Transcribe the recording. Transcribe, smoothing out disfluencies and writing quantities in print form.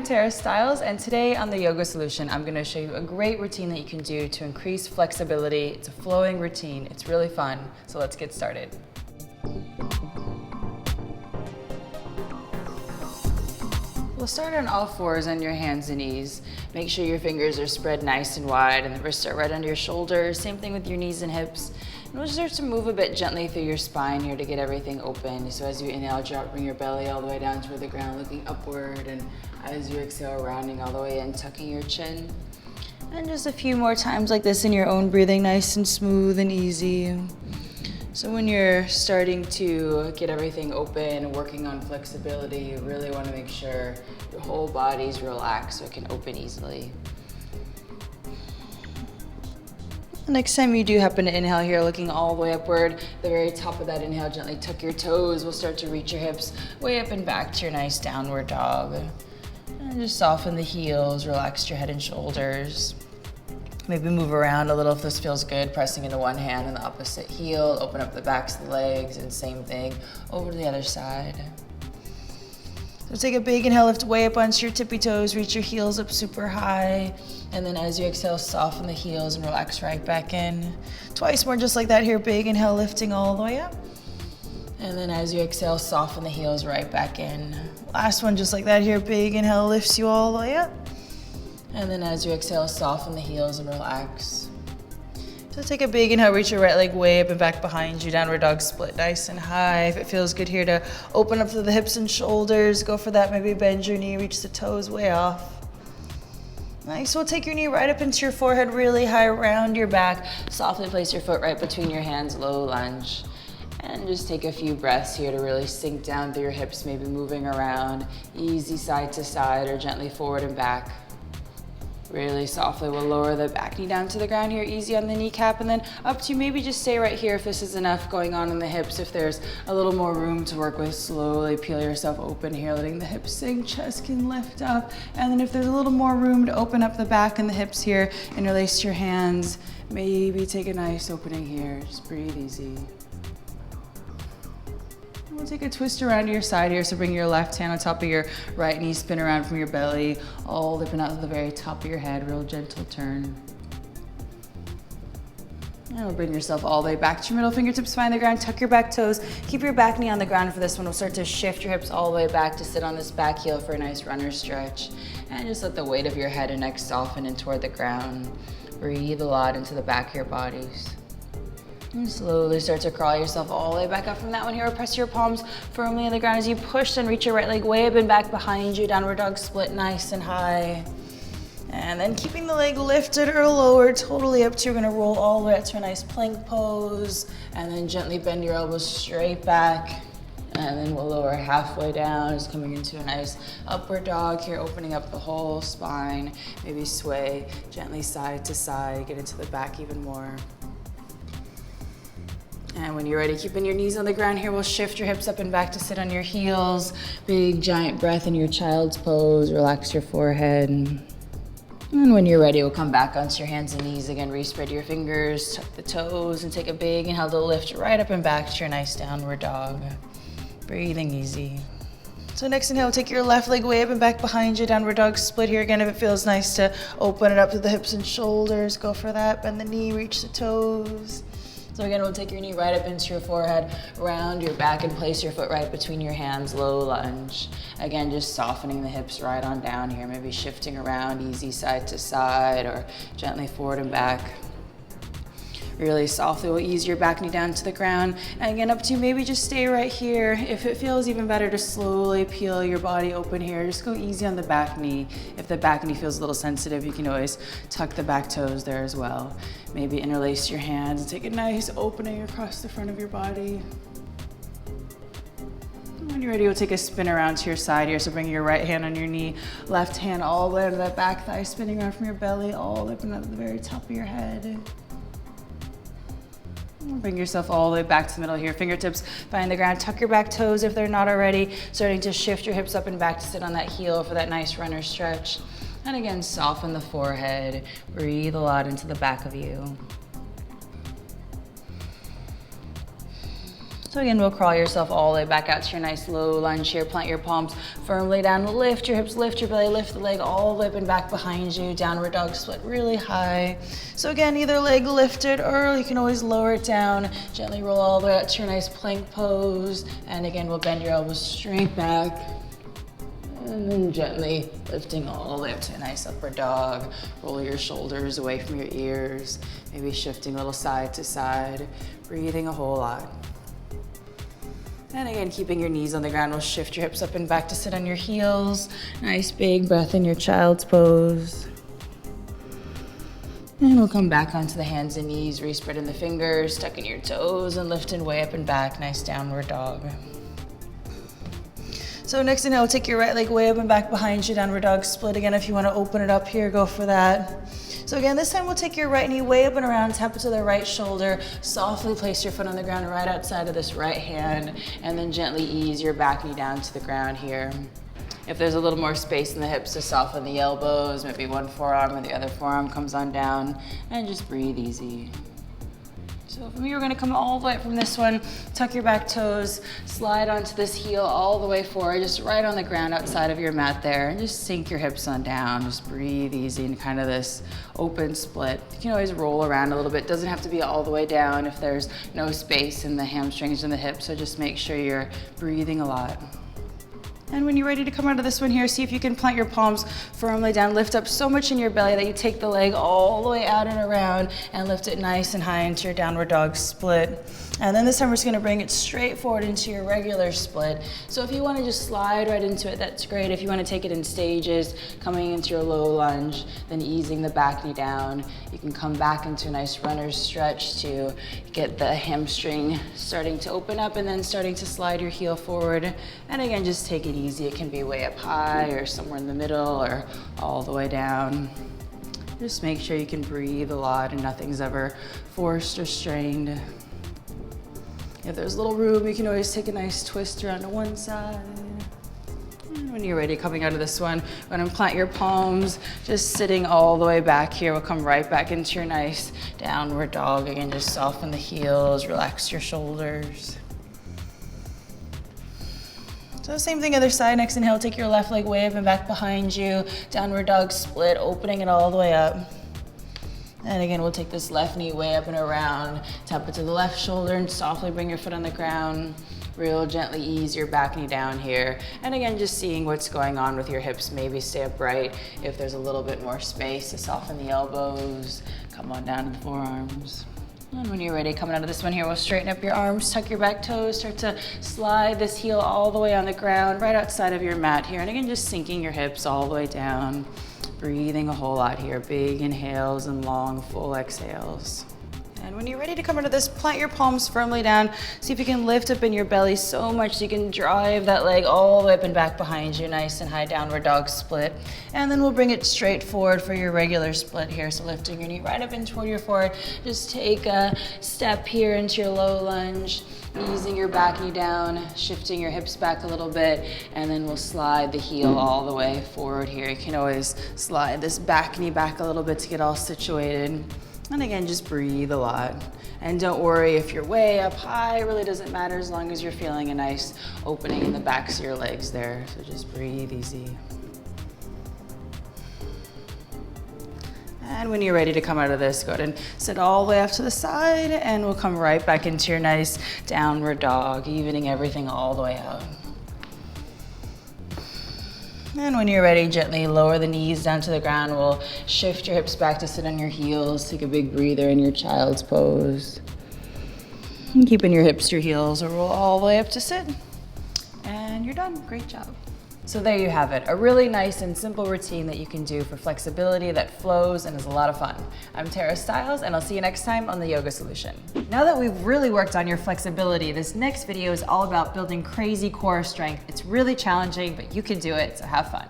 Tara Stiles, and today on the Yoga Solution, I'm going to show you a great routine that you can do to increase flexibility. It's a flowing routine. It's really fun. So let's get started. We'll start on all fours on your hands and knees. Make sure your fingers are spread nice and wide and the wrists are right under your shoulders. Same thing with your knees and hips. And we'll start to move a bit gently through your spine here to get everything open. So as you inhale, bring your belly all the way down toward the ground, looking upward. And as you exhale, rounding all the way in, tucking your chin. And just a few more times like this in your own breathing, nice and smooth and easy. So when you're starting to get everything open, working on flexibility, you really want to make sure your whole body's relaxed so it can open easily. Next time you do happen to inhale here, looking all the way upward, the very top of that inhale, gently tuck your toes. We'll start to reach your hips way up and back to your nice downward dog. And just soften the heels, relax your head and shoulders. Maybe move around a little if this feels good, pressing into one hand on the opposite heel, open up the backs of the legs, and same thing over to the other side. So take a big inhale, lift way up onto your tippy toes, reach your heels up super high, and then as you exhale, soften the heels and relax right back in. Twice more just like that here, big inhale, lifting all the way up. And then as you exhale, soften the heels right back in. Last one just like that here, big inhale, lifts you all the way up. And then as you exhale, soften the heels and relax. So take a big inhale, reach your right leg way up and back behind you, downward dog split nice and high. If it feels good here to open up to the hips and shoulders, go for that. Maybe bend your knee, reach the toes way off. Nice, we'll take your knee right up into your forehead, really high, round your back. Softly place your foot right between your hands, low lunge. And just take a few breaths here to really sink down through your hips, maybe moving around, easy side to side or gently forward and back. Really softly, we'll lower the back knee down to the ground here, easy on the kneecap, and then up to you. Maybe just stay right here if this is enough going on in the hips. If there's a little more room to work with, slowly peel yourself open here, letting the hips sink, chest can lift up. And then if there's a little more room to open up the back and the hips here, interlace your hands. Maybe take a nice opening here, just breathe easy. We'll take a twist around to your side here, so bring your left hand on top of your right knee, spin around from your belly, all the way out to the very top of your head, real gentle turn. And we'll bring yourself all the way back to your middle fingertips, find the ground, tuck your back toes, keep your back knee on the ground for this one. We'll start to shift your hips all the way back to sit on this back heel for a nice runner stretch. And just let the weight of your head and neck soften in toward the ground. Breathe a lot into the back of your bodies. And slowly start to crawl yourself all the way back up from that one here. Press your palms firmly on the ground as you push and reach your right leg way up and back behind you. Downward dog split nice and high. And then keeping the leg lifted or lowered, totally up to you. We're gonna roll all the way up to a nice plank pose. And then gently bend your elbows straight back. And then we'll lower halfway down, just coming into a nice upward dog here, opening up the whole spine. Maybe sway gently side to side, get into the back even more. And when you're ready, keeping your knees on the ground here, we'll shift your hips up and back to sit on your heels. Big giant breath in your child's pose. Relax your forehead. And when you're ready, we'll come back onto your hands and knees again. Respread your fingers, tuck the toes, and take a big inhale to lift right up and back to your nice downward dog. Breathing easy. So next inhale, take your left leg way up and back behind you. Downward dog split here again. If it feels nice to open it up to the hips and shoulders, go for that. Bend the knee, reach the toes. So again, we'll take your knee right up into your forehead, round your back and place your foot right between your hands, low lunge. Again, just softening the hips right on down here, maybe shifting around, easy side to side or gently forward and back. Really softly, we'll ease your back knee down to the ground. And again, up to you, maybe just stay right here. If it feels even better to slowly peel your body open here, just go easy on the back knee. If the back knee feels a little sensitive, you can always tuck the back toes there as well. Maybe interlace your hands and take a nice opening across the front of your body. When you're ready, we'll take a spin around to your side here. So bring your right hand on your knee, left hand all the way to that back thigh, spinning around from your belly, all the way up and up to the very top of your head. Bring yourself all the way back to the middle here. Fingertips find the ground. Tuck your back toes if they're not already. Starting to shift your hips up and back to sit on that heel for that nice runner stretch. And again, soften the forehead. Breathe a lot into the back of you. So again, we'll crawl yourself all the way back out to your nice low lunge here. Plant your palms firmly down, lift your hips, lift your belly, lift the leg all the way up and back behind you. Downward dog split really high. So again, either leg lifted or you can always lower it down. Gently roll all the way out to your nice plank pose. And again, we'll bend your elbows straight back. And then gently lifting all the way up to a nice upward dog. Roll your shoulders away from your ears. Maybe shifting a little side to side. Breathing a whole lot. And again, keeping your knees on the ground, we'll shift your hips up and back to sit on your heels. Nice big breath in your child's pose. And we'll come back onto the hands and knees, respreading the fingers, tucking your toes and lifting way up and back. Nice downward dog. So next inhale, take your right leg way up and back behind you, downward dog split. Again, if you want to open it up here, go for that. So again, this time we'll take your right knee way up and around, tap it to the right shoulder, softly place your foot on the ground right outside of this right hand, and then gently ease your back knee down to the ground here. If there's a little more space in the hips, to soften the elbows, maybe one forearm or the other forearm comes on down, and just breathe easy. So from here, we're gonna come all the way up from this one, tuck your back toes, slide onto this heel all the way forward, just right on the ground outside of your mat there, and just sink your hips on down. Just breathe easy in kind of this open split. You can always roll around a little bit. Doesn't have to be all the way down if there's no space in the hamstrings and the hips, so just make sure you're breathing a lot. And when you're ready to come out of this one here, see if you can plant your palms firmly down. Lift up so much in your belly that you take the leg all the way out and around and lift it nice and high into your downward dog split. And then this time we're just gonna bring it straight forward into your regular split. So if you wanna just slide right into it, that's great. If you wanna take it in stages, coming into your low lunge, then easing the back knee down, you can come back into a nice runner's stretch to get the hamstring starting to open up and then starting to slide your heel forward. And again, just take it easy. It can be way up high or somewhere in the middle or all the way down. Just make sure you can breathe a lot and nothing's ever forced or strained. If there's little room, you can always take a nice twist around to one side. And when you're ready, coming out of this one, we're gonna plant your palms, just sitting all the way back here. We'll come right back into your nice downward dog. Again, just soften the heels, relax your shoulders. So same thing, other side. Next inhale, take your left leg way up and back behind you. Downward dog split, opening it all the way up. And again, we'll take this left knee way up and around, tap it to the left shoulder and softly bring your foot on the ground. Real gently ease your back knee down here. And again, just seeing what's going on with your hips. Maybe stay upright if there's a little bit more space to soften the elbows. Come on down to the forearms. And when you're ready, coming out of this one here, we'll straighten up your arms, tuck your back toes, start to slide this heel all the way on the ground, right outside of your mat here. And again, just sinking your hips all the way down. Breathing a whole lot here. Big inhales and long, full exhales. And when you're ready to come into this, plant your palms firmly down. See if you can lift up in your belly so much so you can drive that leg all the way up and back behind you. Nice and high downward dog split. And then we'll bring it straight forward for your regular split here. So lifting your knee right up in toward your forehead. Just take a step here into your low lunge. Easing your back knee down, shifting your hips back a little bit, and then we'll slide the heel all the way forward here. You can always slide this back knee back a little bit to get all situated. And again, just breathe a lot. And don't worry if you're way up high, it really doesn't matter as long as you're feeling a nice opening in the backs of your legs there. So just breathe easy. And when you're ready to come out of this, go ahead and sit all the way off to the side and we'll come right back into your nice downward dog, evening everything all the way out. And when you're ready, gently lower the knees down to the ground. We'll shift your hips back to sit on your heels. Take a big breather in your child's pose. And keeping your hips to your heels, or roll all the way up to sit. And you're done. Great job. So there you have it, a really nice and simple routine that you can do for flexibility that flows and is a lot of fun. I'm Tara Stiles, and I'll see you next time on The Yoga Solution. Now that we've really worked on your flexibility, this next video is all about building crazy core strength. It's really challenging, but you can do it, so have fun.